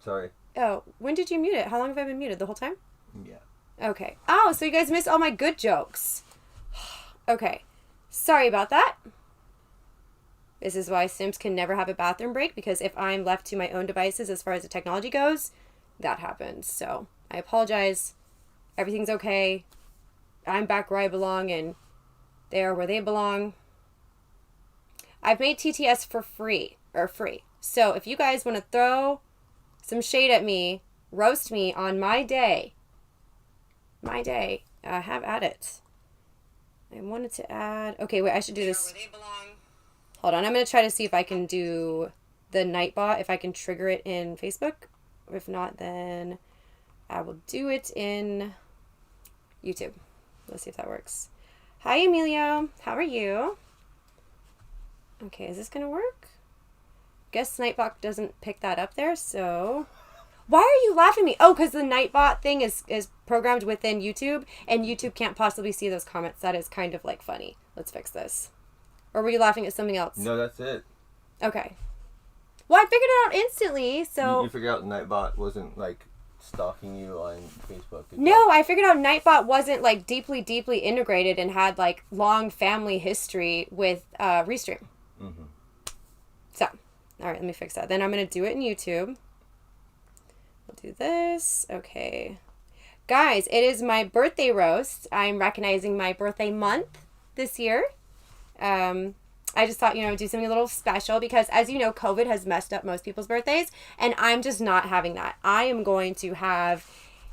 Sorry. Oh, when did you mute it? How long have I been muted? The whole time? Yeah. Okay. Oh, so you guys missed all my good jokes. Okay. Sorry about that. This is why Sims can never have a bathroom break, because if I'm left to my own devices as far as the technology goes, that happens. So I apologize. Everything's okay. I'm back where I belong, and they are where they belong. I've made TTS for free. So if you guys want to throw some shade at me, roast me on my day, have at it. I wanted to add... Okay, wait, I should do this. Hold on, I'm going to try to see if I can do the Nightbot, if I can trigger it in Facebook. If not, then I will do it in YouTube. Let's see if that works. Hi, Emilio. How are you? Okay, is this going to work? Guess Nightbot doesn't pick that up there, so... Why are you laughing at me? Oh, because the Nightbot thing is programmed within YouTube, and YouTube can't possibly see those comments. That is kind of, like, funny. Let's fix this. Or were you laughing at something else? No, that's it. Okay. Well, I figured it out instantly, so... You figured out Nightbot wasn't, like, stalking you on Facebook? No, I figured out Nightbot wasn't, like, deeply integrated and had, like, long family history with Restream. Mm-hmm. So, all right, let me fix that. Then I'm going to do it in YouTube. We'll do this. Okay. Guys, it is my birthday roast. I'm recognizing my birthday month this year. I just thought, do something a little special because, as you know, COVID has messed up most people's birthdays, and I'm just not having that. I am going to have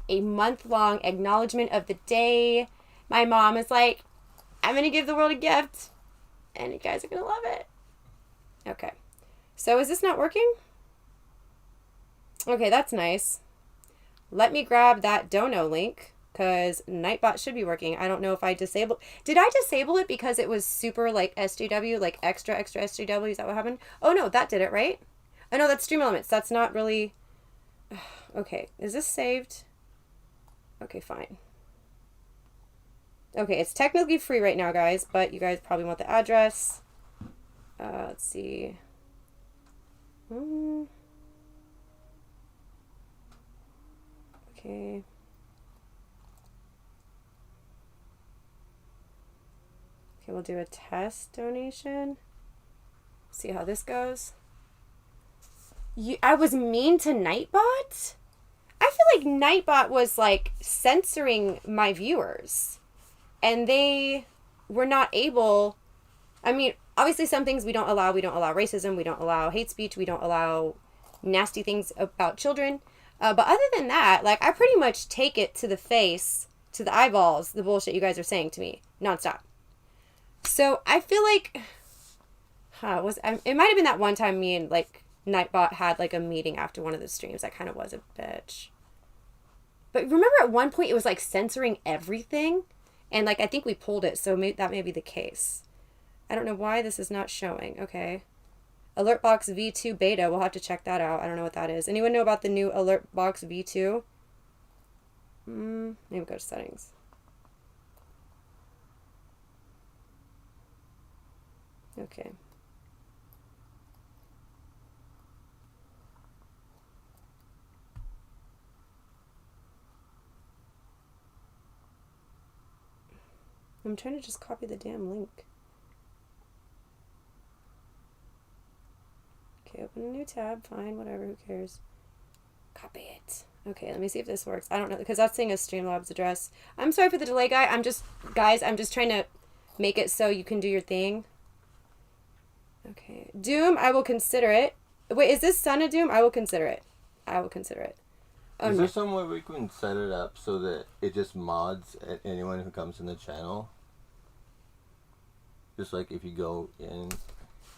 a month-long acknowledgement of the day. My mom is like, I'm going to give the world a gift, and you guys are going to love it. Okay. So is this not working? Okay, that's nice. Let me grab that dono link, because Nightbot should be working. I don't know if I disabled... Did I disable it because it was super, like, SJW, like, extra SJW? Is that what happened? Oh, no, that did it, right? Oh, no, that's Stream Elements. That's not really... Okay, is this saved? Okay, fine. Okay, it's technically free right now, guys, but you guys probably want the address. Let's see. Okay. Okay, we'll do a test donation. See how this goes. I was mean to Nightbot? I feel like Nightbot was, like, censoring my viewers. And they were not able... I mean, obviously some things we don't allow. We don't allow racism. We don't allow hate speech. We don't allow nasty things about children. But other than that, like, I pretty much take it to the face, to the eyeballs, the bullshit you guys are saying to me, nonstop. So I feel like, it might have been that one time me and, like, Nightbot had, like, a meeting after one of the streams. I kind of was a bitch. But remember at one point it was, like, censoring everything? And, like, I think we pulled it, so that may be the case. I don't know why this is not showing. Okay. Alertbox V2 beta. We'll have to check that out. I don't know what that is. Anyone know about the new Alertbox V2? Maybe go to settings. Okay. I'm trying to just copy the damn link. Okay, open a new tab. Fine, whatever, who cares? Copy it. Okay, let me see if this works. I don't know, because that's saying a Streamlabs address. I'm sorry for the delay, I'm just trying to make it so you can do your thing. Okay. Doom, I will consider it. Wait, is this Son of Doom? I will consider it. Oh, is there some way we can set it up so that it just mods at anyone who comes in the channel? Just like if you go in,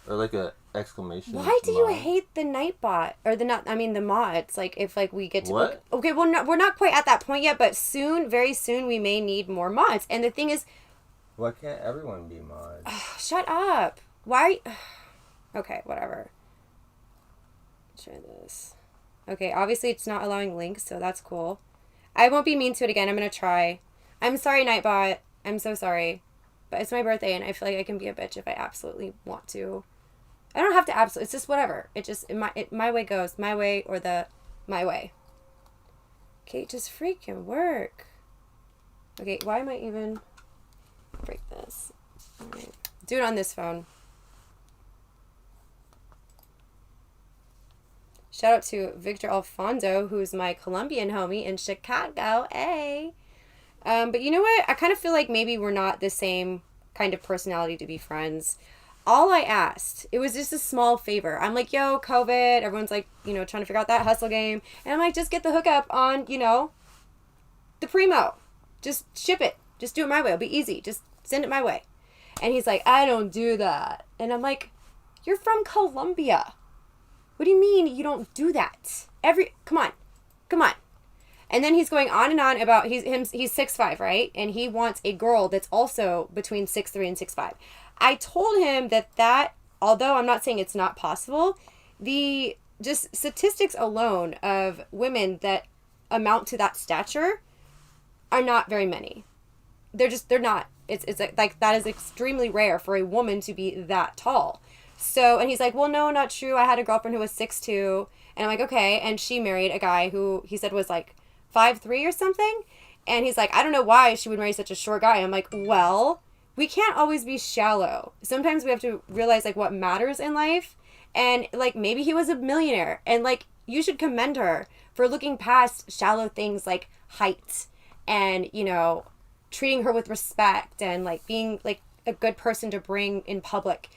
or like a exclamation. Why do you hate the Nightbot or the mods? Like if like we get to what? Okay, well we're not quite at that point yet, but soon, very soon, we may need more mods. And the thing is, why can't everyone be mods? Shut up. Why? Okay, whatever. Let's try this. Okay, obviously it's not allowing links, so that's cool. I won't be mean to it again. I'm gonna try. I'm sorry, Nightbot. I'm so sorry. But it's my birthday, and I feel like I can be a bitch if I absolutely want to. I don't have to absolutely. It's just whatever. My way goes. My way or the my way. Okay, just freaking work. Okay, why am I even... Break this. All right. Do it on this phone. Shout out to Victor Alfonso, who's my Colombian homie in Chicago. Hey. But you know what? I kind of feel like maybe we're not the same kind of personality to be friends. All I asked, it was just a small favor. I'm like, yo, COVID. Everyone's like, you know, trying to figure out that hustle game. And I'm like, just get the hookup on, you know, the Primo. Just ship it. Just do it my way. It'll be easy. Just send it my way. And he's like, I don't do that. And I'm like, you're from Colombia. What do you mean you don't do that? Come on. And then he's going on and on about he's 6'5", right? And he wants a girl that's also between 6'3" and 6'5". I told him that although I'm not saying it's not possible, the just statistics alone of women that amount to that stature are not very many. They're not. It's like that is extremely rare for a woman to be that tall. So, and he's like, well, no, not true. I had a girlfriend who was 6'2", and I'm like, okay. And she married a guy who he said was like 5'3" or something. And he's like, I don't know why she would marry such a short guy. I'm like, well, we can't always be shallow. Sometimes we have to realize like what matters in life. And like, maybe he was a millionaire, and like, you should commend her for looking past shallow things like height and, you know, treating her with respect and like being like a good person to bring in public.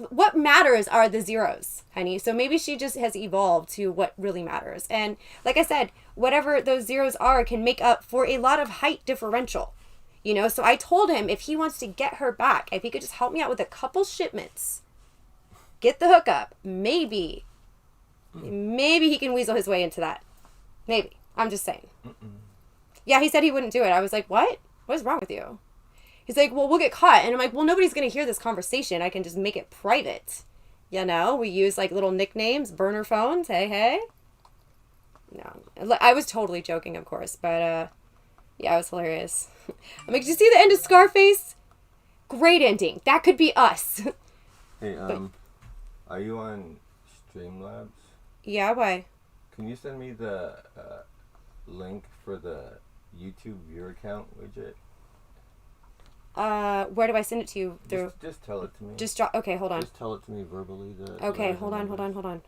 What matters are the zeros, honey. So maybe she just has evolved to what really matters. And like I said, whatever those zeros are can make up for a lot of height differential, you know? So I told him if he wants to get her back, if he could just help me out with a couple shipments, get the hookup, maybe he can weasel his way into that. Maybe. I'm just saying. Yeah, he said he wouldn't do it. I was like, what? What is wrong with you? He's like, well, we'll get caught. And I'm like, well, nobody's going to hear this conversation. I can just make it private. You know, we use like little nicknames, burner phones. Hey. No, I was totally joking, of course. But yeah, it was hilarious. I'm like, did you see the end of Scarface? Great ending. That could be us. Hey, are you on Streamlabs? Yeah, why? Can you send me the link for the YouTube viewer count widget? Where do I send it to you? Through? Just tell it to me. Okay, hold on. Just tell it to me verbally. Okay, hold on. I'm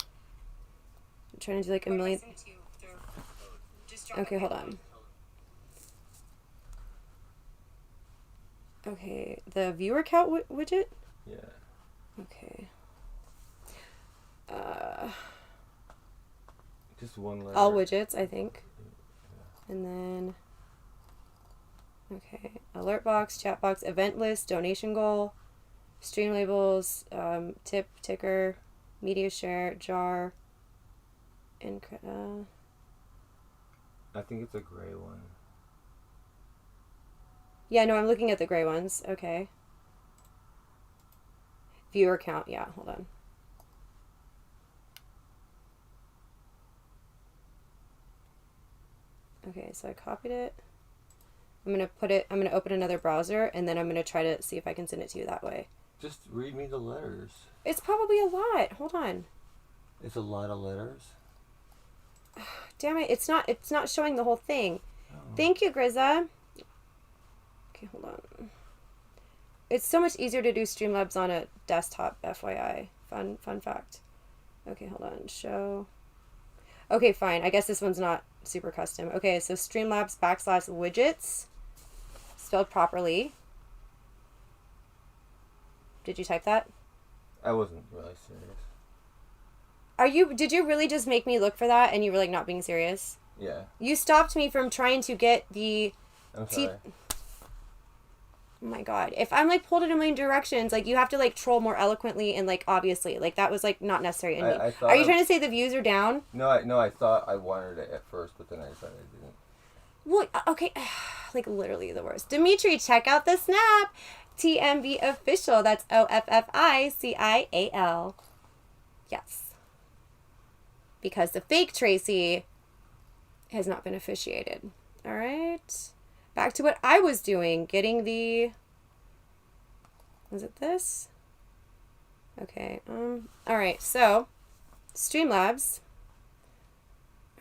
trying to do like a million. Okay, hold on. Okay, the viewer count widget? Yeah. Okay. Just one letter. All widgets, I think. Yeah. And then... Okay, alert box, chat box, event list, donation goal, stream labels, tip, ticker, media share, jar, and I think it's a gray one. Yeah, no, I'm looking at the gray ones. Okay. Viewer count, yeah, hold on. Okay, so I copied it. I'm going to open another browser, and then I'm going to try to see if I can send it to you that way. Just read me the letters. It's probably a lot. Hold on. It's a lot of letters. Damn it, it's not showing the whole thing. Oh. Thank you, Grizza. Okay, hold on. It's so much easier to do Streamlabs on a desktop, FYI. Fun fact. Okay, hold on. Show. Okay, fine. I guess this one's not super custom. Okay, so Streamlabs /widgets. Spelled properly. Did you type that? I wasn't really serious. Did you really just make me look for that and you were like not being serious? Yeah. You stopped me from trying to get the... I'm sorry. Oh my god. If I'm like pulled in a million directions, like you have to like troll more eloquently and like obviously. Like that was like not necessary in me. Are you trying to say the views are down? No, I thought I wanted it at first, but then I decided I didn't. Well, okay. Like literally the worst. Dimitri, check out the snap. TMB official. That's OFFICIAL. Yes. Because the fake Tracy has not been officiated. All right. Back to what I was doing. Getting the... Was it this? Okay. All right. So, Streamlabs.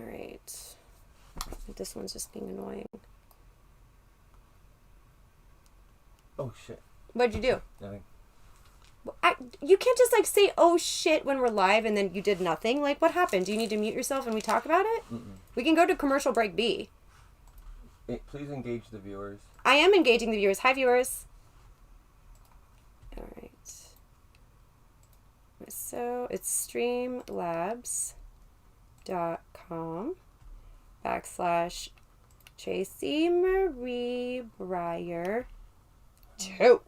All right. This one's just being annoying. Oh, shit. What'd you do? Nothing. You can't just like say, oh shit, when we're live and then you did nothing. Like, what happened? Do you need to mute yourself and we talk about it? Mm-mm. We can go to commercial break B. Please engage the viewers. I am engaging the viewers. Hi, viewers. All right. So it's streamlabs.com/Tracy Marie Breyer 2.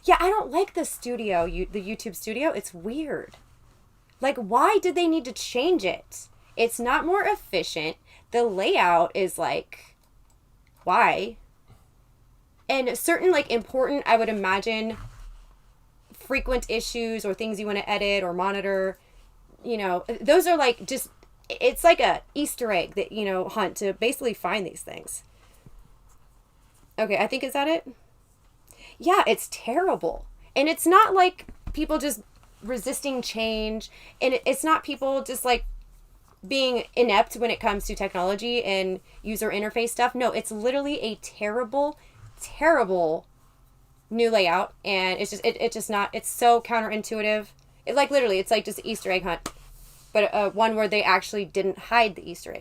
Yeah, I don't like the studio, the YouTube studio. It's weird. Like, why did they need to change it? It's not more efficient. The layout is like, why? And certain, like, important, I would imagine, frequent issues or things you want to edit or monitor, you know, those are like just, it's like a Easter egg that, you know, hunt to basically find these things. Okay, I think, is that it? Yeah, it's terrible. And it's not like people just resisting change. And it's not people just like being inept when it comes to technology and user interface stuff. No, it's literally a terrible, terrible new layout. And it's just, it's just not, it's so counterintuitive. It like literally, it's like just an Easter egg hunt. But one where they actually didn't hide the Easter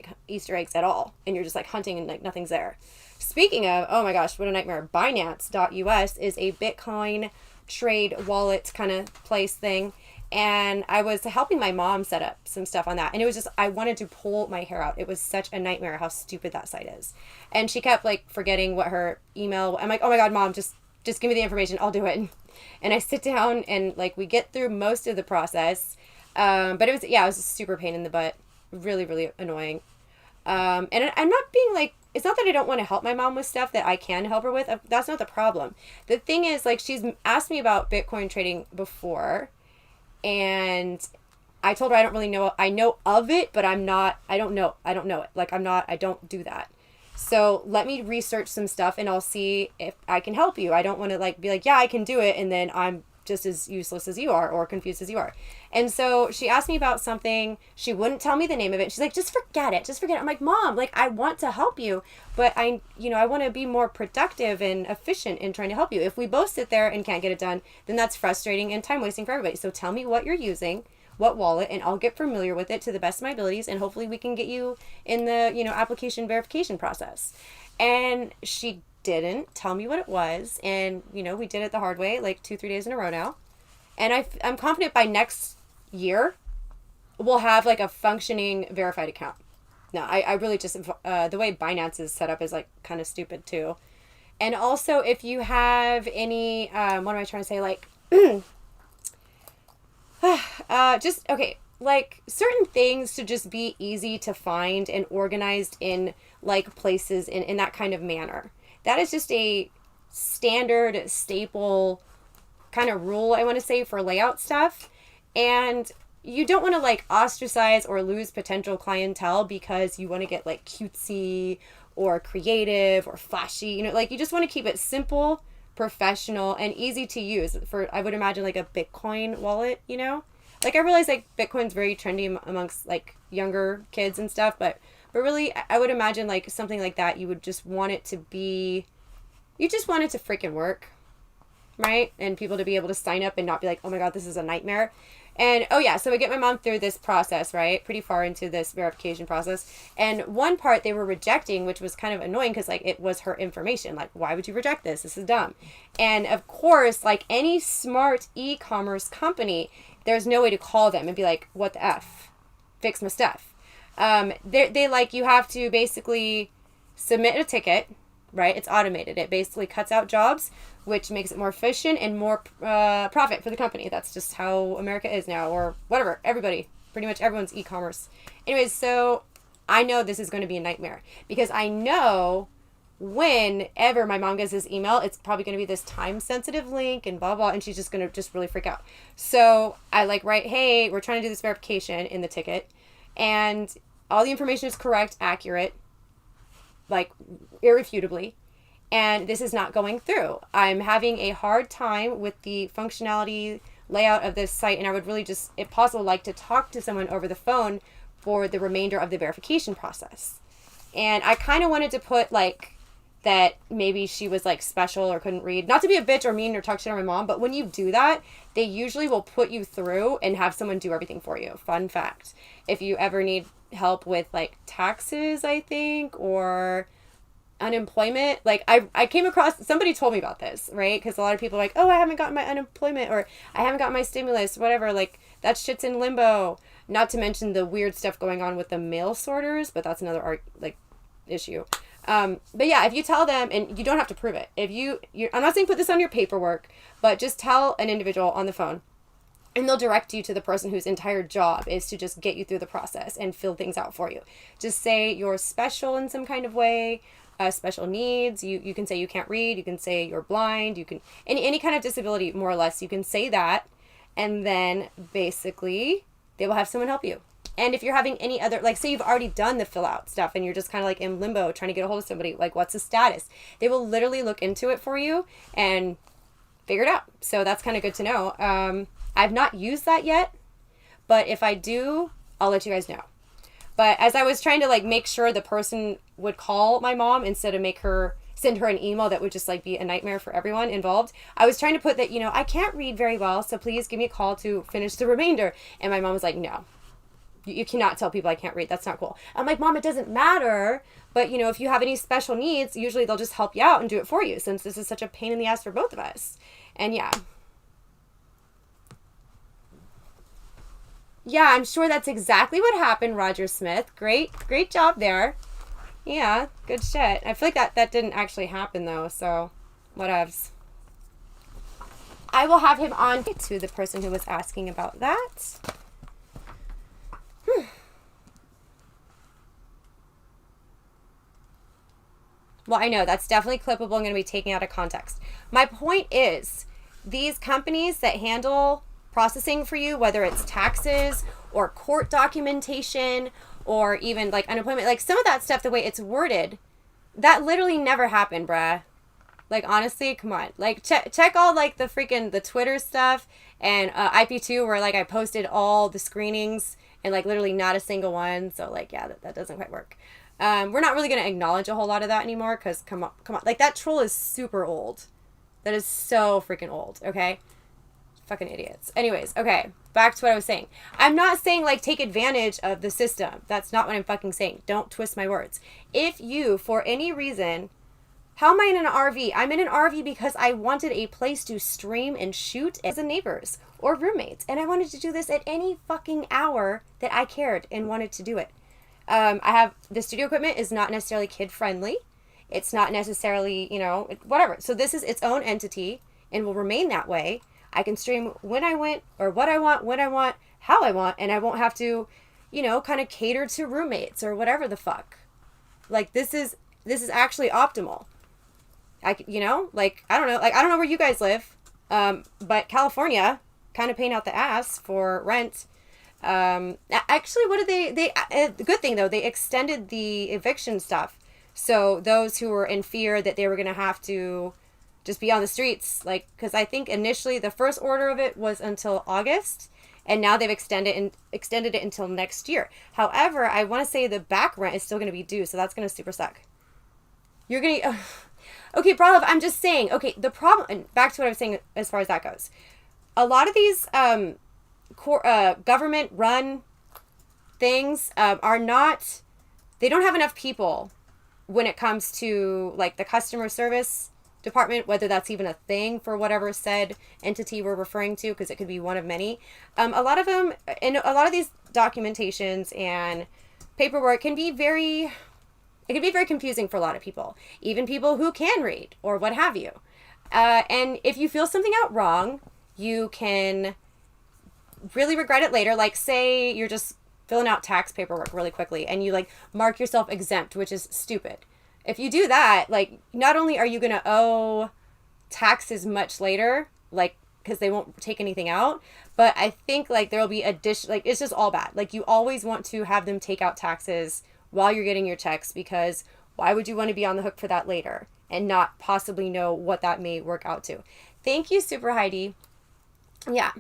eggs at all. And you're just like hunting and like nothing's there. Speaking of, oh my gosh, what a nightmare. Binance.us is a Bitcoin trade wallet kind of place thing. And I was helping my mom set up some stuff on that. And it was just, I wanted to pull my hair out. It was such a nightmare how stupid that site is. And she kept like forgetting what her email, I'm like, oh my God, Mom, just give me the information. I'll do it. And I sit down and like we get through most of the process. But it was a super pain in the butt. Really, really annoying. And I'm not being like, it's not that I don't want to help my mom with stuff that I can help her with. That's not the problem. The thing is, like, she's asked me about Bitcoin trading before, and I told her I don't really know. I know of it, but I don't know it. Like, I don't do that. So let me research some stuff, and I'll see if I can help you. I don't want to, like, be like, yeah, I can do it, and then I'm just as useless as you are or confused as you are. And so she asked me about something. She wouldn't tell me the name of it. She's like, just forget it. I'm like, Mom, like, I want to help you, but I want to be more productive and efficient in trying to help you. If we both sit there and can't get it done, then that's frustrating and time wasting for everybody. So tell me what you're using, what wallet, and I'll get familiar with it to the best of my abilities. And hopefully we can get you in the, application verification process. And she didn't tell me what it was, and we did it the hard way, like 2-3 days in a row now, and I'm confident by next year we'll have like a functioning verified account. No, I really just the way Binance is set up is like kind of stupid too. And also, if you have any what am I trying to say, like just okay, like certain things to just be easy to find and organized in like places in that kind of manner. That is just a standard staple kind of rule, I want to say, for layout stuff. And you don't want to like ostracize or lose potential clientele because you want to get like cutesy or creative or flashy, like you just want to keep it simple, professional, and easy to use for, I would imagine, like a Bitcoin wallet, like I realize like Bitcoin's very trendy amongst like younger kids and stuff, but really, I would imagine like something like that, you would just want it to be, you just want it to freaking work, right? And people to be able to sign up and not be like, oh my God, this is a nightmare. And, oh yeah, so I get my mom through this process, right? Pretty far into this verification process. And one part they were rejecting, which was kind of annoying because like it was her information. Like, why would you reject this? This is dumb. And of course, like any smart e-commerce company, there's no way to call them and be like, what the F? Fix my stuff. They like, you have to basically submit a ticket, right? It's automated. It basically cuts out jobs, which makes it more efficient and more profit for the company. That's just how America is now, or whatever. Everybody, pretty much everyone's e-commerce. Anyways, so I know this is going to be a nightmare because I know whenever my mom gets this email, it's probably going to be this time-sensitive link and blah, blah, and she's just going to just really freak out. So I like write, hey, we're trying to do this verification in the ticket, and all the information is correct, accurate, like irrefutably, and this is not going through. I'm having a hard time with the functionality layout of this site, and I would really just, if possible, like to talk to someone over the phone for the remainder of the verification process. And I kind of wanted to put like that maybe she was like special or couldn't read. Not to be a bitch or mean or talk shit on my mom, but when you do that, they usually will put you through and have someone do everything for you. Fun fact. If you ever need help with like taxes, I think, or unemployment, like I came across, somebody told me about this, right? Because a lot of people are like, oh, I haven't gotten my unemployment, or I haven't got my stimulus, whatever, like that shit's in limbo. Not to mention the weird stuff going on with the mail sorters, but that's another issue. But yeah, if you tell them, and you don't have to prove it, if I'm not saying put this on your paperwork, but just tell an individual on the phone, and they'll direct you to the person whose entire job is to just get you through the process and fill things out for you. Just say you're special in some kind of way, special needs. You can say you can't read. You can say you're blind. You can, any kind of disability, more or less, you can say that. And then basically they will have someone help you. And if you're having any other, like say you've already done the fill out stuff and you're just kind of like in limbo trying to get a hold of somebody, like what's the status? They will literally look into it for you and figure it out. So that's kind of good to know. I've not used that yet, but if I do, I'll let you guys know. But as I was trying to like make sure the person would call my mom instead of send her an email that would just like be a nightmare for everyone involved, I was trying to put that, I can't read very well, so please give me a call to finish the remainder. And my mom was like, no, you cannot tell people I can't read. That's not cool. I'm like, Mom, it doesn't matter. But if you have any special needs, usually they'll just help you out and do it for you, since this is such a pain in the ass for both of us. And yeah. Yeah, I'm sure that's exactly what happened, Roger Smith. Great job there. Yeah, good shit. I feel like that didn't actually happen, though, so whatevs. I will have him on to the person who was asking about that. Well, I know, that's definitely clippable. I'm going to be taking out of context. My point is, these companies that handle processing for you, whether it's taxes or court documentation or even like unemployment, like some of that stuff, the way it's worded, that literally never happened, bruh. Like, honestly, come on. Like, check all like the Twitter stuff and IP2 where like I posted all the screenings and like literally not a single one. So like, yeah, that doesn't quite work. We're not really going to acknowledge a whole lot of that anymore because come on. Like, that troll is super old. That is so freaking old, okay? Fucking idiots. Anyways, okay, back to what I was saying. I'm not saying, like, take advantage of the system. That's not what I'm fucking saying. Don't twist my words. If you, for any reason, how am I in an RV? I'm in an RV because I wanted a place to stream and shoot as a neighbors or roommates. And I wanted to do this at any fucking hour that I cared and wanted to do it. I have, the studio equipment is not necessarily kid friendly. It's not necessarily, whatever. So this is its own entity and will remain that way. I can stream when I want, or what I want, when I want, how I want, and I won't have to, kind of cater to roommates or whatever the fuck. Like, this is actually optimal. I don't know, I don't know where you guys live, but California, kind of paying out the ass for rent. Actually, what did the good thing though, they extended the eviction stuff. So those who were in fear that they were going to have to just be on the streets, like, because I think initially the first order of it was until August, and now they've extended it until next year. However, I want to say the back rent is still going to be due, so that's going to super suck. You're going to... Okay, Bralav, I'm just saying, okay, the problem... And back to what I was saying as far as that goes. A lot of these government-run things are not... They don't have enough people when it comes to, like, the customer service department, whether that's even a thing for whatever said entity we're referring to, because it could be one of many. A lot of them, and a lot of these documentations and paperwork can be very confusing for a lot of people, even people who can read or what have you. And if you feel something out wrong, you can really regret it later. Like, say you're just filling out tax paperwork really quickly and you like mark yourself exempt, which is stupid. If you do that, like, not only are you going to owe taxes much later, like, because they won't take anything out, but I think, like, there will be like, it's just all bad. Like, you always want to have them take out taxes while you're getting your checks, because why would you want to be on the hook for that later and not possibly know what that may work out to? Thank you, Super Heidi. Yeah.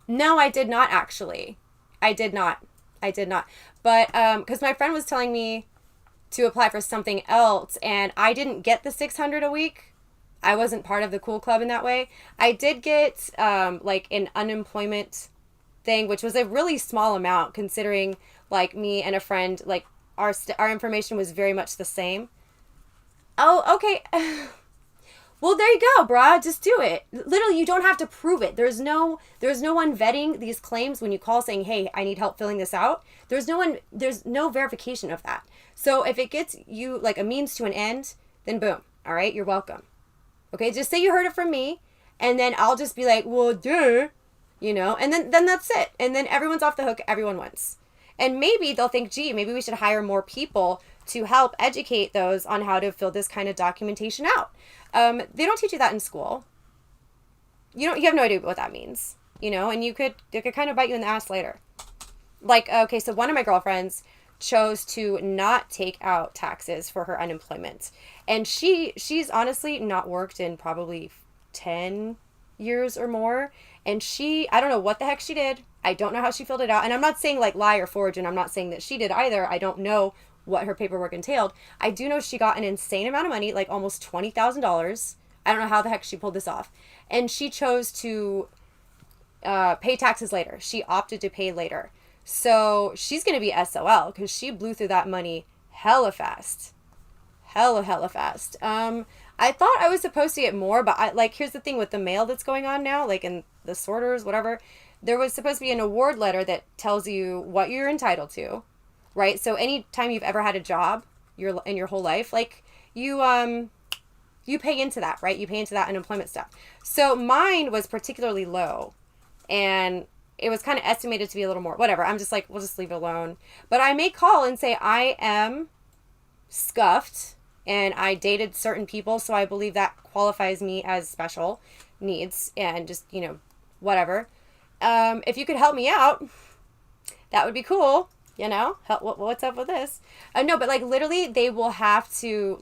No, I did not actually. I did not. I did not. But because my friend was telling me to apply for something else, and I didn't get the 600 a week. I wasn't part of the cool club in that way. I did get like an unemployment thing, which was a really small amount considering like me and a friend, like our information was very much the same. Oh, okay. Well, there you go, brah. Just do it. Literally, you don't have to prove it. There's no one vetting these claims when you call saying, "Hey, I need help filling this out." There's no verification of that. So if it gets you like a means to an end, then boom. All right, you're welcome. Okay, just say you heard it from me, and then I'll just be like, "Well, duh," and then that's it. And then everyone's off the hook. Everyone wins. And maybe they'll think, "Gee, maybe we should hire more people to help educate those on how to fill this kind of documentation out." They don't teach you that in school. You have no idea what that means, and it could kind of bite you in the ass later. Like, okay, so one of my girlfriends chose to not take out taxes for her unemployment. And she's honestly not worked in probably 10 years or more. And I don't know what the heck she did. I don't know how she filled it out. And I'm not saying like lie or forge, and I'm not saying that she did either. I don't know what her paperwork entailed. I do know she got an insane amount of money, like almost $20,000. I don't know how the heck she pulled this off. And she chose to pay taxes later. She opted to pay later. So she's going to be SOL because she blew through that money hella fast. Hella fast. I thought I was supposed to get more, but here's the thing with the mail that's going on now, like in the sorters, whatever. There was supposed to be an award letter that tells you what you're entitled to, right? So anytime you've ever had a job in your whole life, like you pay into that, right? You pay into that unemployment stuff. So mine was particularly low, and it was kind of estimated to be a little more, whatever. I'm just like, we'll just leave it alone. But I may call and say I am scuffed and I dated certain people, so I believe that qualifies me as special needs and just, whatever. If you could help me out, that would be cool. What's up with this? No, but like literally they will have to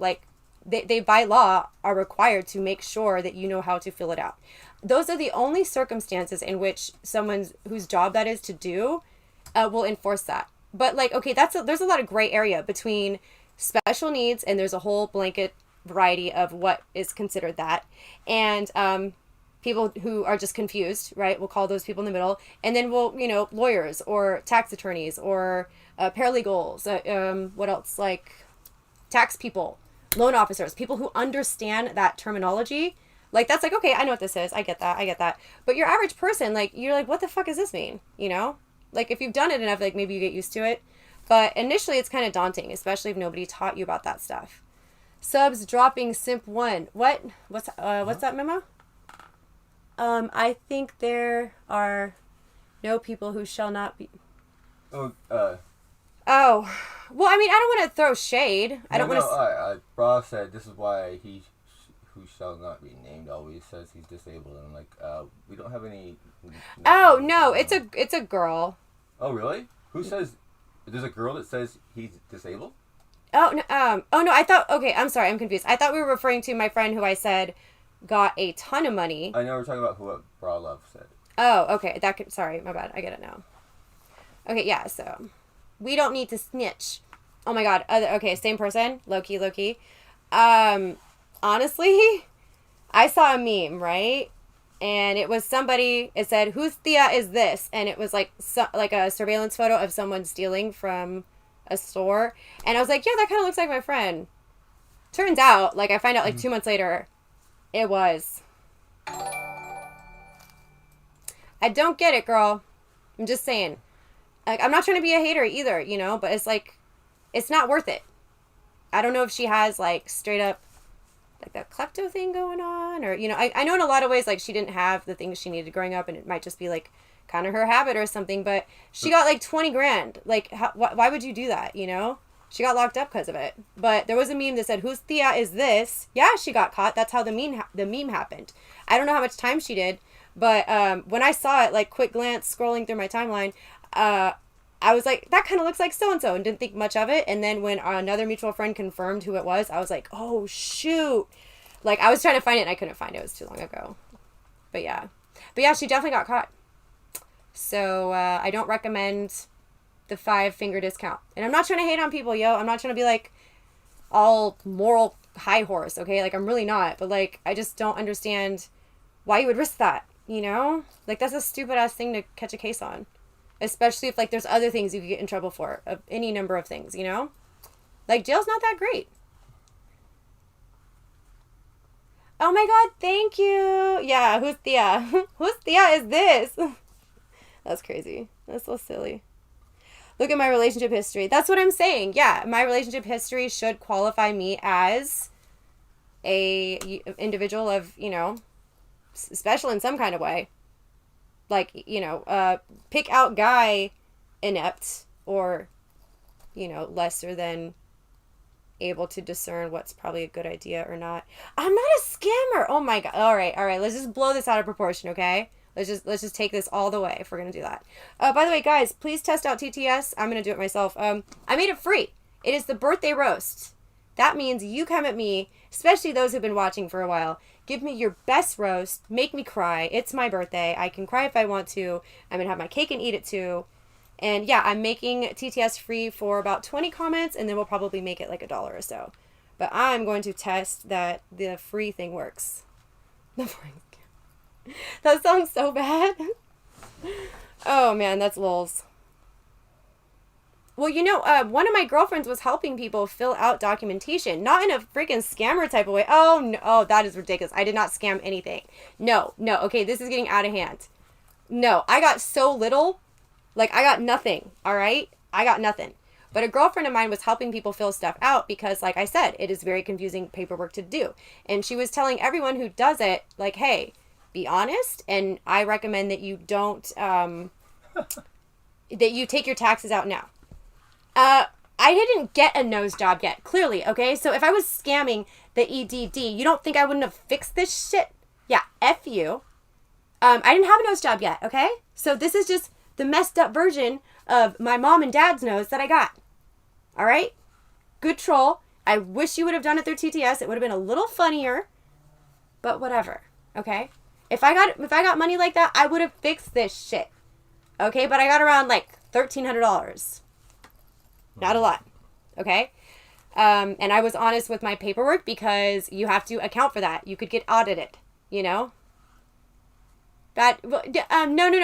they by law are required to make sure that you know how to fill it out. Those are the only circumstances in which someone whose job that is to do will enforce that. But okay, there's a lot of gray area between special needs, and there's a whole blanket variety of what is considered that, and people who are just confused, right? We'll call those people in the middle, and then we'll lawyers or tax attorneys or paralegals. What else? Like tax people, loan officers, people who understand that terminology. Like, that's like, okay, I know what this is. I get that. But your average person, you're like, what the fuck does this mean? Like, if you've done it enough, maybe you get used to it. But initially, it's kind of daunting, especially if nobody taught you about that stuff. Subs dropping simp 1. What's that memo? I think there are no people who shall not be... Oh, well, I mean, I don't want to throw shade. I don't want to... Bra said this is why he... who shall not be named always says he's disabled, and I'm like, we don't have any. Oh no, it's a girl. Oh really? Who says? There's a girl that says he's disabled. Oh no. Oh no. I thought. Okay, I'm sorry. I'm confused. I thought we were referring to my friend who I said got a ton of money. I know we're talking about what Bra Love said. Oh, okay. Sorry, my bad. I get it now. Okay, yeah. So we don't need to snitch. Oh my god. Okay, same person. Low key. Honestly, I saw a meme, right? And it was somebody, it said, whose Thea is this? And it was like a surveillance photo of someone stealing from a store. And I was like, yeah, that kind of looks like my friend. Turns out, I find out 2 months later, it was. I don't get it, girl. I'm just saying. I'm not trying to be a hater either, but it's it's not worth it. I don't know if she has straight up that klepto thing going on, or I know in a lot of ways she didn't have the things she needed growing up, and it might just be kind of her habit or something, but she got 20 grand. Why would you do that? She got locked up because of it. But there was a meme that said, whose Thea is this? Yeah, she got caught. That's how the meme happened. I don't know how much time she did, but when I saw it, quick glance scrolling through my timeline, I was like, that kind of looks like so-and-so, and didn't think much of it. And then when another mutual friend confirmed who it was, I was like, oh, shoot. I was trying to find it, and I couldn't find it. It was too long ago. But yeah, she definitely got caught. So I don't recommend the 5-finger discount. And I'm not trying to hate on people, yo. I'm not trying to be like all moral high horse, okay? Like, I'm really not. But like, I just don't understand why you would risk that, you know? Like, that's a stupid ass thing to catch a case on. Especially if like there's other things you could get in trouble for, of any number of things, you know? Like, jail's not that great. Oh my god, thank you. Yeah, who's Thea? Who's Thea is this? That's crazy. That's so silly. Look at my relationship history. That's what I'm saying. Yeah, my relationship history should qualify me as a individual of, you know, special in some kind of way. Like, you know, pick out guy inept or, you know, lesser than able to discern what's probably a good idea or not. I'm not a scammer. Oh my god. All right. Let's just blow this out of proportion, okay? Let's just take this all the way if we're gonna do that. By the way, guys, please test out TTS. I'm gonna do it myself. I made it free. It is the birthday roast. That means you come at me, especially those who've been watching for a while. Give me your best roast. Make me cry. It's my birthday. I can cry if I want to. I'm gonna have my cake and eat it too. And yeah, I'm making TTS free for about 20 comments, and then we'll probably make it like $1 or so. But I'm going to test that the free thing works. That sounds so bad. Oh man, that's lols. Well, you know, one of my girlfriends was helping people fill out documentation, not in a freaking scammer type of way. Oh no, oh, that is ridiculous. I did not scam anything. No, okay, this is getting out of hand. No, I got so little. Like, I got nothing, all right? I got nothing. But a girlfriend of mine was helping people fill stuff out because, like I said, it is very confusing paperwork to do. And she was telling everyone who does it, like, hey, be honest, and I recommend that you don't, that you take your taxes out now. I didn't get a nose job yet, clearly, okay? So if I was scamming the EDD, you don't think I wouldn't have fixed this shit? Yeah, F you. I didn't have a nose job yet, okay? So this is just the messed up version of my mom and dad's nose that I got. All right? Good troll. I wish you would have done it through TTS. It would have been a little funnier, but whatever. Okay? If I got money like that, I would have fixed this shit. Okay? But I got around like $1,300. Not a lot. Okay? And I was honest with my paperwork because you have to account for that. You could get audited, you know? That no.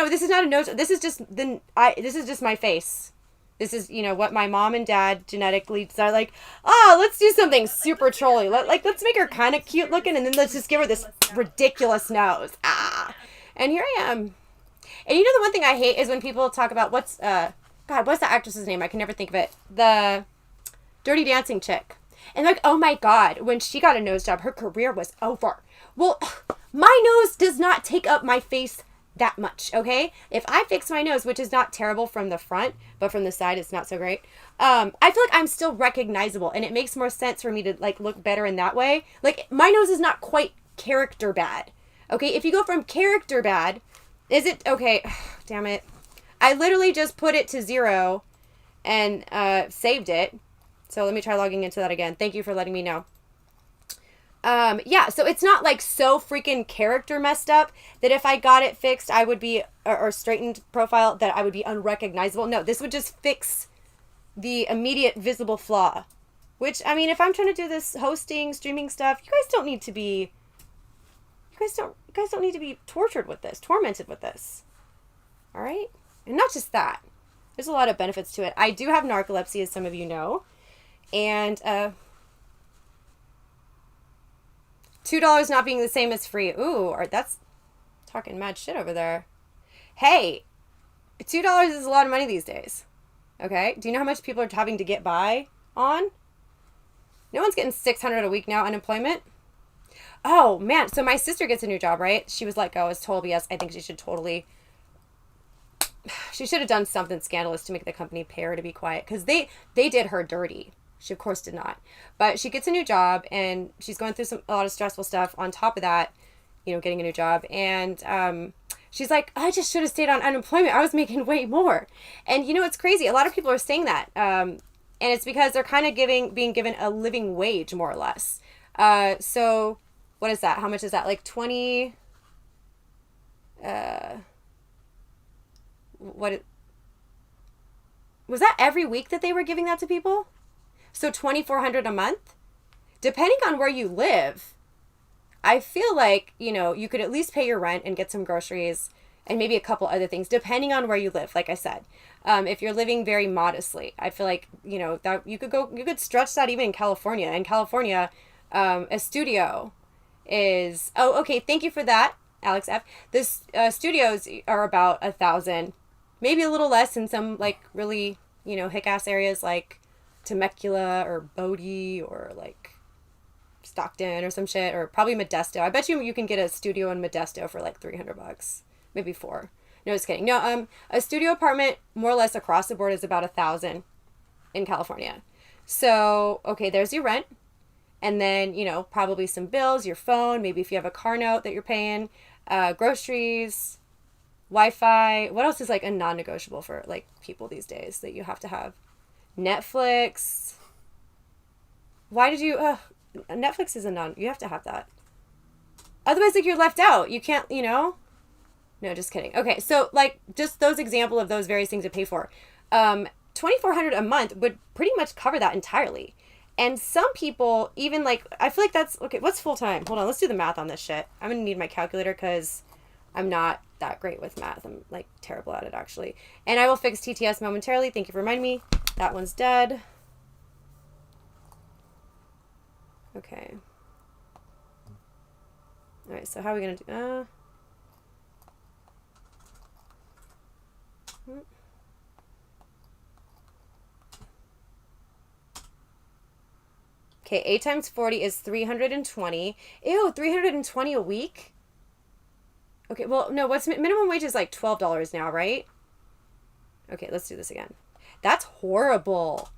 This is not a nose. This is just this is just my face. This is, you know, what my mom and dad genetically are like. Oh, let's do something super trolly. Let's make her kind of cute looking, and then let's just give her this ridiculous nose. And here I am. And you know, the one thing I hate is when people talk about what's the actress's name? I can never think of it. The Dirty Dancing chick. And like, oh my god, when she got a nose job, her career was over. Well, my nose does not take up my face that much, okay? If I fix my nose, which is not terrible from the front, but from the side it's not so great, I feel like I'm still recognizable, and it makes more sense for me to like look better in that way. Like, my nose is not quite character bad, okay? If you go from character bad, is it, okay, damn it. I literally just put it to 0 and saved it. So let me try logging into that again. Thank you for letting me know. Yeah, so it's not like so freaking character messed up that if I got it fixed, I would be, or straightened profile, that I would be unrecognizable. No, this would just fix the immediate visible flaw. Which, I mean, if I'm trying to do this hosting, streaming stuff, you guys don't need to be tormented with this. All right? And not just that. There's a lot of benefits to it. I do have narcolepsy, as some of you know. And, $2 not being the same as free. Ooh, or that's talking mad shit over there. Hey, $2 is a lot of money these days. Okay? Do you know how much people are having to get by on? No one's getting $600 a week now, unemployment. Oh, man. So my sister gets a new job, right? She was let go as total BS. I think she should have done something scandalous to make the company pay her to be quiet, because they did her dirty. She, of course, did not. But she gets a new job, and she's going through a lot of stressful stuff on top of that, you know, getting a new job. And she's like, I just should have stayed on unemployment. I was making way more. And, you know, it's crazy. A lot of people are saying that. And it's because they're kind of being given a living wage, more or less. So what is that? How much is that? Like 20... was that every week that they were giving that to people? So $2,400 a month? Depending on where you live, I feel like, you could at least pay your rent and get some groceries and maybe a couple other things, depending on where you live, like I said. If you're living very modestly, I feel like, that you could stretch that even in California. In California, a studio is, oh, okay, thank you for that, Alex F. This studios are about $1,000, maybe a little less in some, like, really, hick-ass areas like Temecula or Bodie or, like, Stockton or some shit, or probably Modesto. I bet you can get a studio in Modesto for like $300, maybe $400. No, just kidding. No, a studio apartment more or less across the board is about $1,000 in California. So, okay, there's your rent, and then probably some bills, your phone, maybe if you have a car note that you're paying, groceries, Wi-Fi. What else is like a non-negotiable for like people these days that you have to have? Netflix. Why did you? Netflix is you have to have that. Otherwise, like, you're left out. You can't, No, just kidding. Okay, so, like, just those example of those various things to pay for. $2,400 a month would pretty much cover that entirely. And some people, even, like, I feel like that's, okay, what's full-time? Hold on, let's do the math on this shit. I'm going to need my calculator because I'm not that great with math. I'm, like, terrible at it, actually. And I will fix TTS momentarily. Thank you for reminding me. That one's dead. Okay. All right, so how are we going to do... Okay, 8 times 40 is 320. Ew, 320 a week? Okay, well, no, what's minimum wage is like $12 now, right? Okay, let's do this again. That's horrible.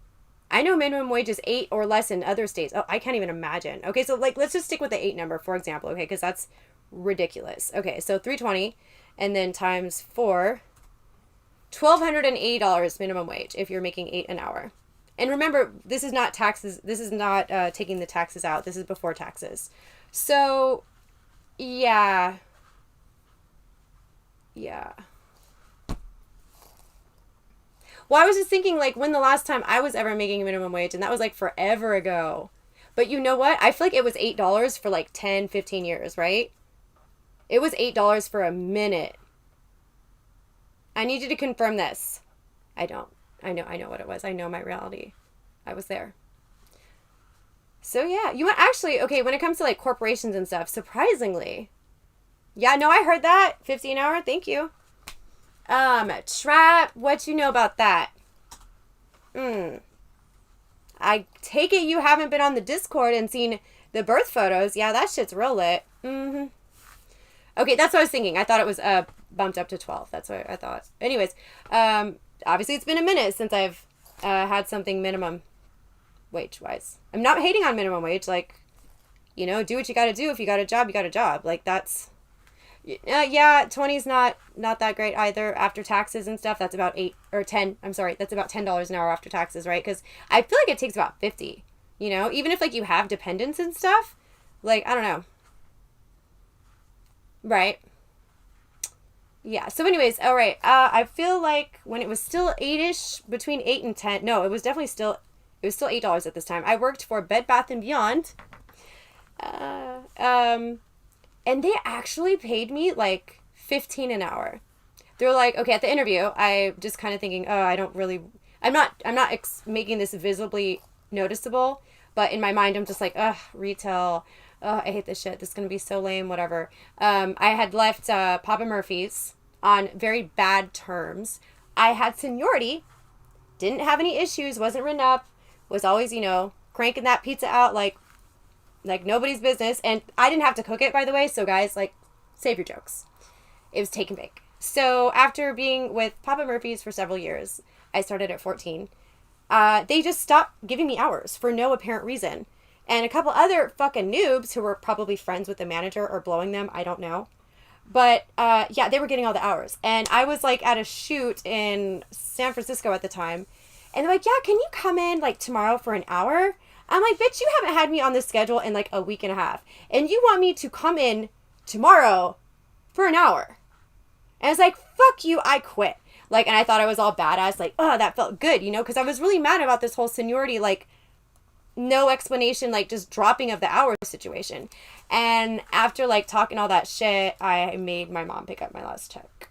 I know minimum wage is 8 or less in other states. Oh, I can't even imagine. Okay, so like let's just stick with the 8 number, for example, okay, because that's ridiculous. Okay, so 320 and then times 4, $1,280 minimum wage if you're making 8 an hour. And remember, this is not taxes. This is not taking the taxes out. This is before taxes. So, yeah. Yeah. Well, I was just thinking, like, when the last time I was ever making a minimum wage, and that was, like, forever ago. But you know what? I feel like it was $8 for, like, 10, 15 years, right? It was $8 for a minute. I need you to confirm this. I don't. I know what it was. I know my reality. I was there. So, yeah. You want, actually, okay, when it comes to, like, corporations and stuff, surprisingly. Yeah, no, I heard that. 50 an hour. Thank you. Trap, what you know about that? I take it you haven't been on the Discord and seen the birth photos. Yeah, that shit's real lit. Okay, that's what I was thinking. I thought it was bumped up to 12. That's what I thought. Anyways, obviously it's been a minute since I've had something minimum wage-wise. I'm not hating on minimum wage. Like, do what you gotta do. If you got a job, you got a job. Like, that's... yeah, 20's not that great either after taxes and stuff. That's about 8 or 10. I'm sorry. That's about $10 an hour after taxes, right? Because I feel like it takes about 50, even if like you have dependents and stuff, like, I don't know. Right. Yeah. So anyways, all right. I feel like when it was still 8-ish, between 8 and 10, no, it was still $8 at this time. I worked for Bed Bath & Beyond. And they actually paid me like $15 an hour. They're like, okay, at the interview, I just kind of thinking, I'm not making this visibly noticeable, but in my mind, I'm just like, retail, I hate this shit. This is going to be so lame, whatever. I had left Papa Murphy's on very bad terms. I had seniority, didn't have any issues, wasn't written up, was always, cranking that pizza out like nobody's business. And I didn't have to cook it, by the way. So guys, like, save your jokes. It was take and bake. So after being with Papa Murphy's for several years, I started at 14. They just stopped giving me hours for no apparent reason. And a couple other fucking noobs who were probably friends with the manager or blowing them, I don't know. But yeah, they were getting all the hours. And I was like at a shoot in San Francisco at the time. And they're like, yeah, can you come in like tomorrow for an hour? I'm like, bitch, you haven't had me on this schedule in like a week and a half. And you want me to come in tomorrow for an hour. And I was like, fuck you, I quit. Like, and I thought I was all badass, like, oh, that felt good, you know, because I was really mad about this whole seniority, like, no explanation, like, just dropping of the hours situation. And after, like, talking all that shit, I made my mom pick up my last check.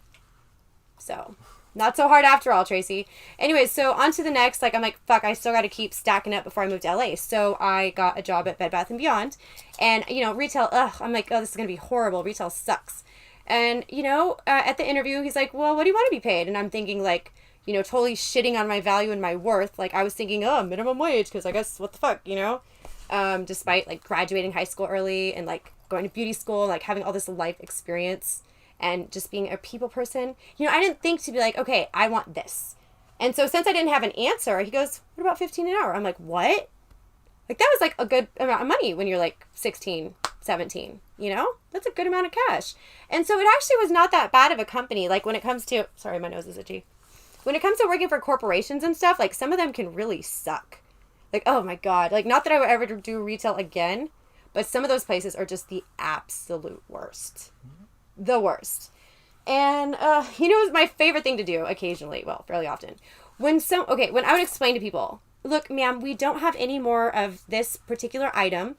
So, not so hard after all, Tracy. Anyways, so on to the next, like, I'm like, fuck, I still got to keep stacking up before I move to LA. So I got a job at Bed Bath & Beyond. And, you know, retail, I'm like, oh, this is going to be horrible. Retail sucks. And, you know, at the interview, he's like, well, what do you want to be paid? And I'm thinking, like, you know, totally shitting on my value and my worth. Like, I was thinking, oh, minimum wage, because I guess, what the fuck, you know? Despite, like, graduating high school early and, like, going to beauty school, like, having all this life experience and just being a people person. You know, I didn't think to be like, okay, I want this. And so since I didn't have an answer, he goes, what about 15 an hour? I'm like, what? Like, that was, like, a good amount of money when you're, like, 16, 17, you know? That's a good amount of cash. And so it actually was not that bad of a company. Like, when it comes to, sorry, my nose is itchy. When it comes to working for corporations and stuff, like, some of them can really suck. Like, oh my God. Like, not that I would ever do retail again, but some of those places are just the absolute worst. The worst. And, you know, it was my favorite thing to do occasionally, well, fairly often. When I would explain to people, look, ma'am, we don't have any more of this particular item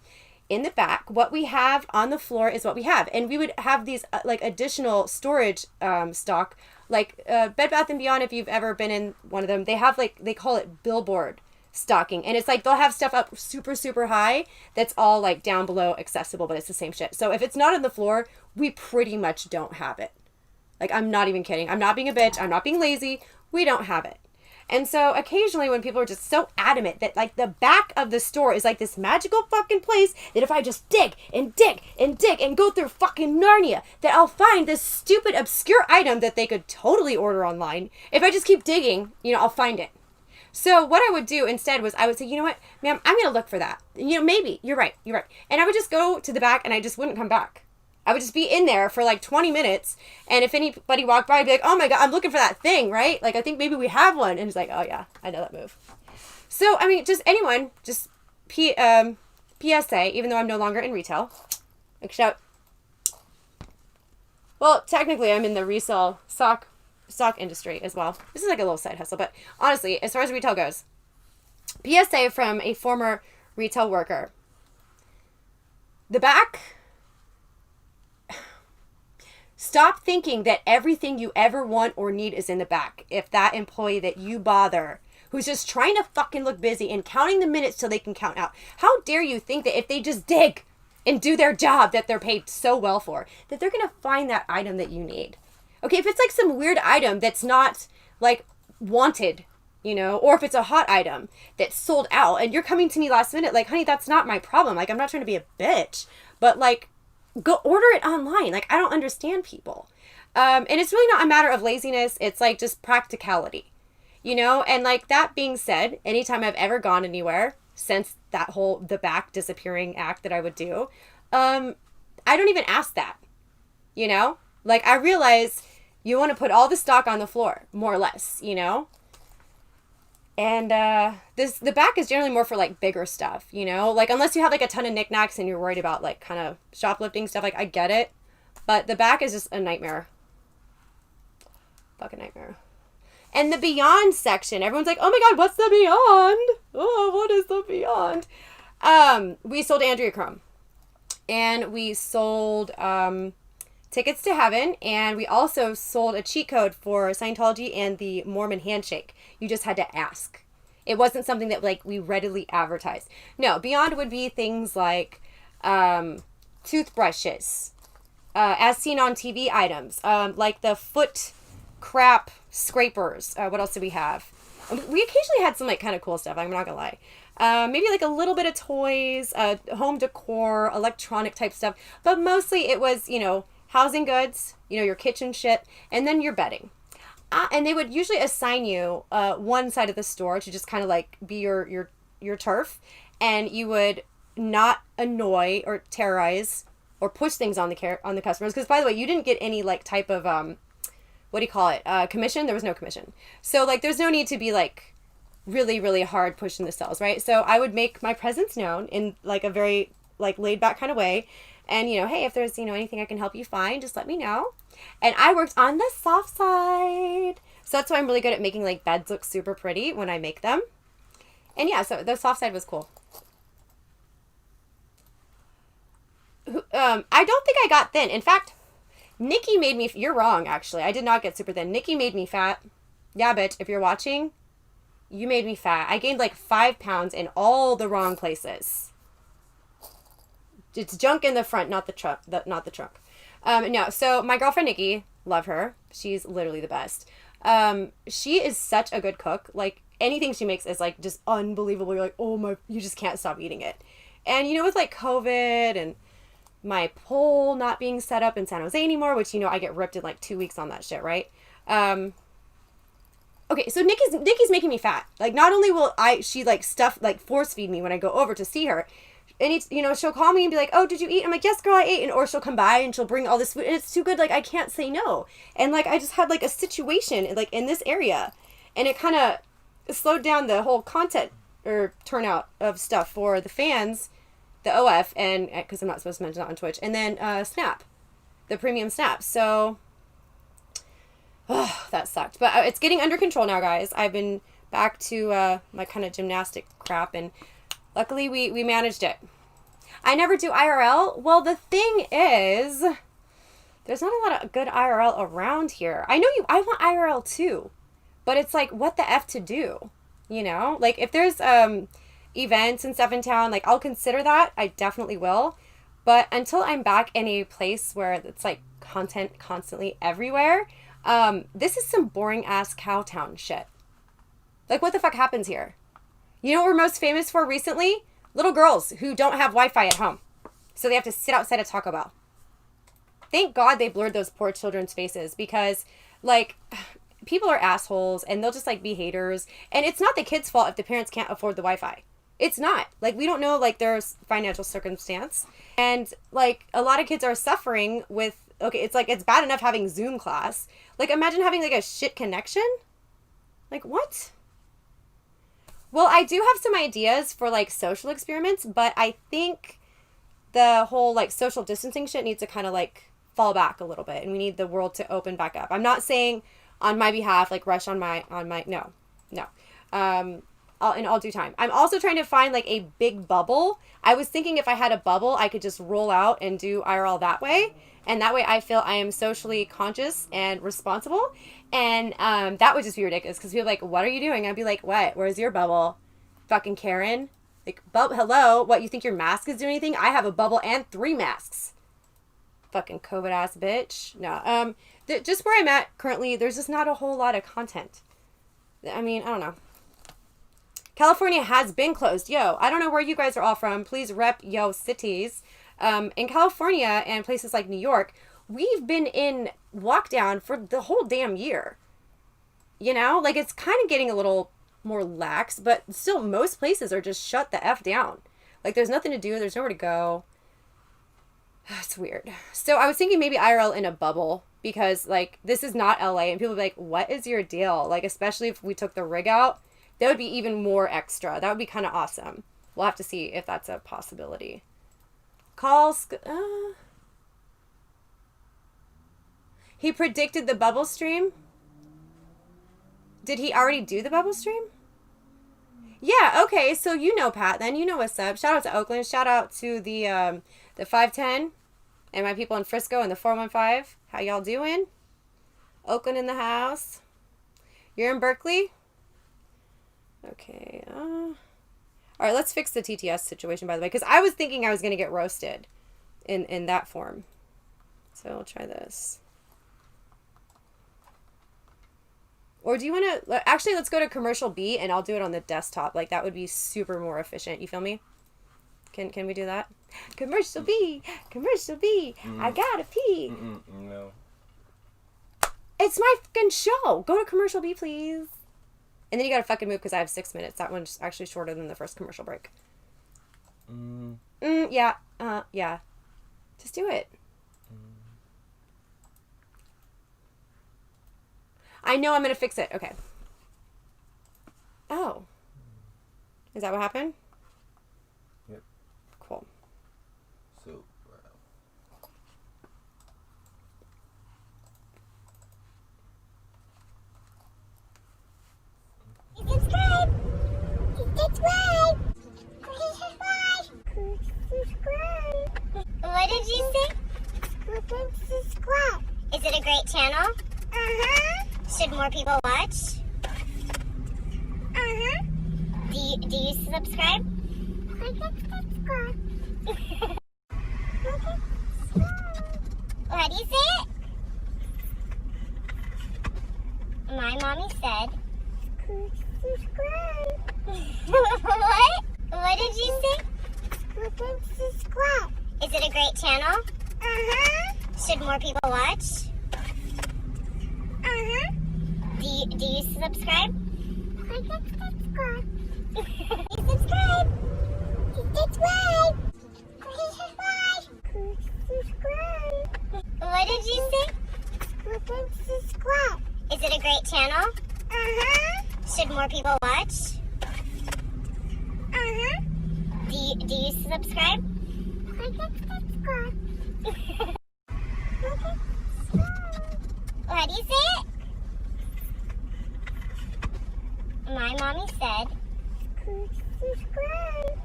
in the back. What we have on the floor is what we have. And we would have these, like, additional storage stock. Like, Bed Bath & Beyond, if you've ever been in one of them, they have, like, they call it billboard stocking. And it's like they'll have stuff up super, super high that's all, like, down below accessible, but it's the same shit. So if it's not on the floor, we pretty much don't have it. Like, I'm not even kidding. I'm not being a bitch. I'm not being lazy. We don't have it. And so occasionally when people are just so adamant that, like, the back of the store is like this magical fucking place that if I just dig and dig and dig and go through fucking Narnia, that I'll find this stupid obscure item that they could totally order online. If I just keep digging, you know, I'll find it. So what I would do instead was I would say, you know what, ma'am, I'm going to look for that. You know, maybe, you're right. And I would just go to the back and I just wouldn't come back. I would just be in there for like 20 minutes. And if anybody walked by, I'd be like, oh my God, I'm looking for that thing, right? Like, I think maybe we have one. And it's like, oh yeah, I know that move. So, I mean, just anyone, just PSA, even though I'm no longer in retail. Like, shout. Well, technically I'm in the resale sock industry as well. This is like a little side hustle. But honestly, as far as retail goes, PSA from a former retail worker. The back... Stop thinking that everything you ever want or need is in the back. If that employee that you bother, who's just trying to fucking look busy and counting the minutes till they can count out, how dare you think that if they just dig and do their job that they're paid so well for, that they're going to find that item that you need. Okay, if it's like some weird item that's not like wanted, you know, or if it's a hot item that's sold out and you're coming to me last minute, like, honey, that's not my problem. Like, I'm not trying to be a bitch, but like, go order it online. Like, I don't understand people. And it's really not a matter of laziness. It's like just practicality, you know? And like, that being said, anytime I've ever gone anywhere since that whole, the back disappearing act that I would do, I don't even ask that, you know? Like, I realize you want to put all the stock on the floor, more or less, you know? And the back is generally more for like bigger stuff, you know, like unless you have like a ton of knickknacks and you're worried about like kind of shoplifting stuff, like I get it, but the back is just a nightmare. Fucking nightmare. And the Beyond section, everyone's like, oh my God, what's the Beyond? Oh, what is the Beyond? We sold Andrea Crumb, and we sold Tickets to Heaven, and we also sold a cheat code for Scientology and the Mormon handshake. You just had to ask. It wasn't something that like we readily advertised. No, Beyond would be things like toothbrushes, as seen on TV items, like the foot crap scrapers. What else did we have? We occasionally had some like kind of cool stuff, I'm not gonna lie. Maybe like a little bit of toys, home decor, electronic type stuff, but mostly it was, you know, housing goods, you know, your kitchen shit, and then your bedding. And they would usually assign you one side of the store to just kind of like be your turf, and you would not annoy or terrorize or push things on the customers. Because by the way, you didn't get any like type of what do you call it? Commission. There was no commission. So like, there's no need to be like really, really hard pushing the sales, right? So I would make my presence known in like a very like laid back kind of way. And, you know, hey, if there's, you know, anything I can help you find, just let me know. And I worked on the soft side. So that's why I'm really good at making like beds look super pretty when I make them. And yeah, so the soft side was cool. I don't think I got thin. In fact, Nikki made me... You're wrong, actually. I did not get super thin. Nikki made me fat. Yeah, bitch, if you're watching, you made me fat. I gained like 5 pounds in all the wrong places. It's junk in the front, not the trunk. Not the trunk. No, so my girlfriend Nikki, love her. She's literally the best. She is such a good cook. Like, anything she makes is like just unbelievable. You're like, oh my... You just can't stop eating it. And you know, with like COVID and my pole not being set up in San Jose anymore, which, you know, I get ripped in like 2 weeks on that shit, right? Okay, so Nikki's making me fat. Like, not only will she like stuff, like force feed me when I go over to see her, and it's, you know, she'll call me and be like, oh, did you eat? I'm like, yes, girl, I ate. And or she'll come by and she'll bring all this food, and it's too good, like I can't say no. And like I just had like a situation like in this area, and it kind of slowed down the whole content or turnout of stuff for the fans, the OF, and because I'm not supposed to mention that on Twitch, and then Snap, the premium Snap. So that sucked, but it's getting under control now, guys. I've been back to my kind of gymnastic crap, and luckily we managed it. I never do IRL. Well, the thing is, there's not a lot of good IRL around here. I want IRL too, but it's like, what the F to do, you know? Like, if there's events and stuff in town, like, I'll consider that. I definitely will. But until I'm back in a place where it's like content constantly everywhere, this is some boring ass cowtown shit. Like, what the fuck happens here? You know what we're most famous for recently? Little girls who don't have Wi-Fi at home. So they have to sit outside of Taco Bell. Thank God they blurred those poor children's faces, because, like, people are assholes and they'll just, like, be haters. And it's not the kids' fault if the parents can't afford the Wi-Fi. It's not. Like, we don't know, like, their financial circumstance. And, like, a lot of kids are suffering with, okay, it's like, it's bad enough having Zoom class. Like, imagine having, like, a shit connection. Like, what? Well, I do have some ideas for, like, social experiments, but I think the whole, like, social distancing shit needs to kind of, like, fall back a little bit, and we need the world to open back up. I'm not saying on my behalf, like, rush on my, no. In all due time. I'm also trying to find, like, a big bubble. I was thinking if I had a bubble, I could just roll out and do IRL that way, and that way I feel I am socially conscious and responsible. And that would just be ridiculous, because people are like, what are you doing? I'd be like, what? Where's your bubble? Fucking Karen. Like, hello? What, you think your mask is doing anything? I have a bubble and 3 masks. Fucking COVID ass bitch. No. Just where I'm at currently, there's just not a whole lot of content. I mean, I don't know. California has been closed. Yo, I don't know where you guys are all from. Please rep yo cities. In California and places like New York, we've been in lockdown for the whole damn year. You know, like, it's kind of getting a little more lax, but still most places are just shut the F down. Like, there's nothing to do. There's nowhere to go. It's weird. So I was thinking maybe IRL in a bubble, because, like, this is not LA, and people would be like, what is your deal? Like, especially if we took the rig out, that would be even more extra. That would be kind of awesome. We'll have to see if that's a possibility. Calls. He predicted the bubble stream. Did he already do the bubble stream? Yeah, okay. So you know Pat, then. You know what's up. Shout out to Oakland. Shout out to the 510 and my people in Frisco and the 415. How y'all doing? Oakland in the house. You're in Berkeley? Okay. All right, let's fix the TTS situation, by the way, because I was thinking I was going to get roasted in that form. So I'll try this. Or do you want to... Actually, let's go to commercial B, and I'll do it on the desktop. Like, that would be super more efficient. You feel me? Can we do that? Commercial B! Commercial B! I gotta pee! No. It's my fucking show! Go to commercial B, please. And then you gotta fucking move, because I have 6 minutes. That one's actually shorter than the first commercial break. Yeah. Yeah. Just do it. I know I'm gonna fix it. Okay. Oh. Is that what happened? Yep. Cool. So, Click and subscribe. Is it a great channel? Should more people watch? Do you subscribe? Click and subscribe. How do you say it? My mommy said. Subscribe. What? What did you say? Click and subscribe. Is it a great channel? Should more people watch? Do you subscribe? Click and subscribe. You subscribe. Subscribe. Subscribe. What did you say? Click and subscribe. Is it a great channel? Should more people watch? Do you subscribe? Click and subscribe. How do you say it? My mommy said. Subscribe.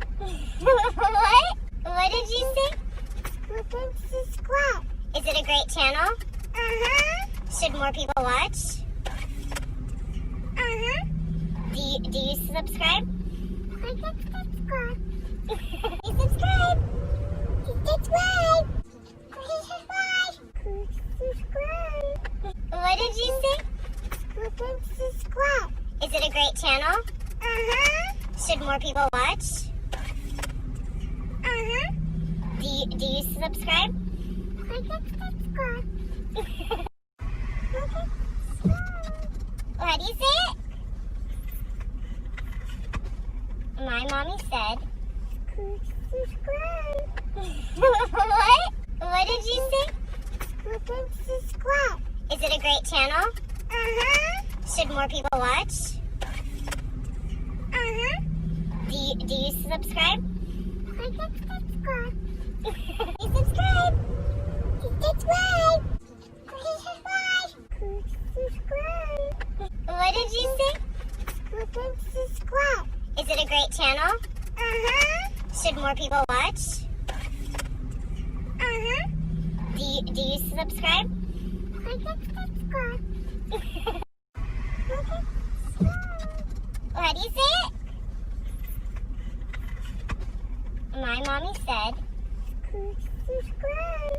What? What did you say? Click and subscribe. Is it a great channel? Should more people watch? Do you subscribe? Click and subscribe. You subscribe. Subscribe. Subscribe. What did you say? Click and subscribe. Is it a great channel? Should more people watch? Do you subscribe? Click and subscribe. How do you say it? My mommy said. Subscribe. What? What did you say? Click and subscribe. Is it a great channel? Should more people watch? Do you subscribe? Click and subscribe. You subscribe. Subscribe. Subscribe. What did you say? Click and subscribe. Is it a great channel? Should more people watch? Do you subscribe? Click and subscribe. How do you say it? My mommy said. Subscribe.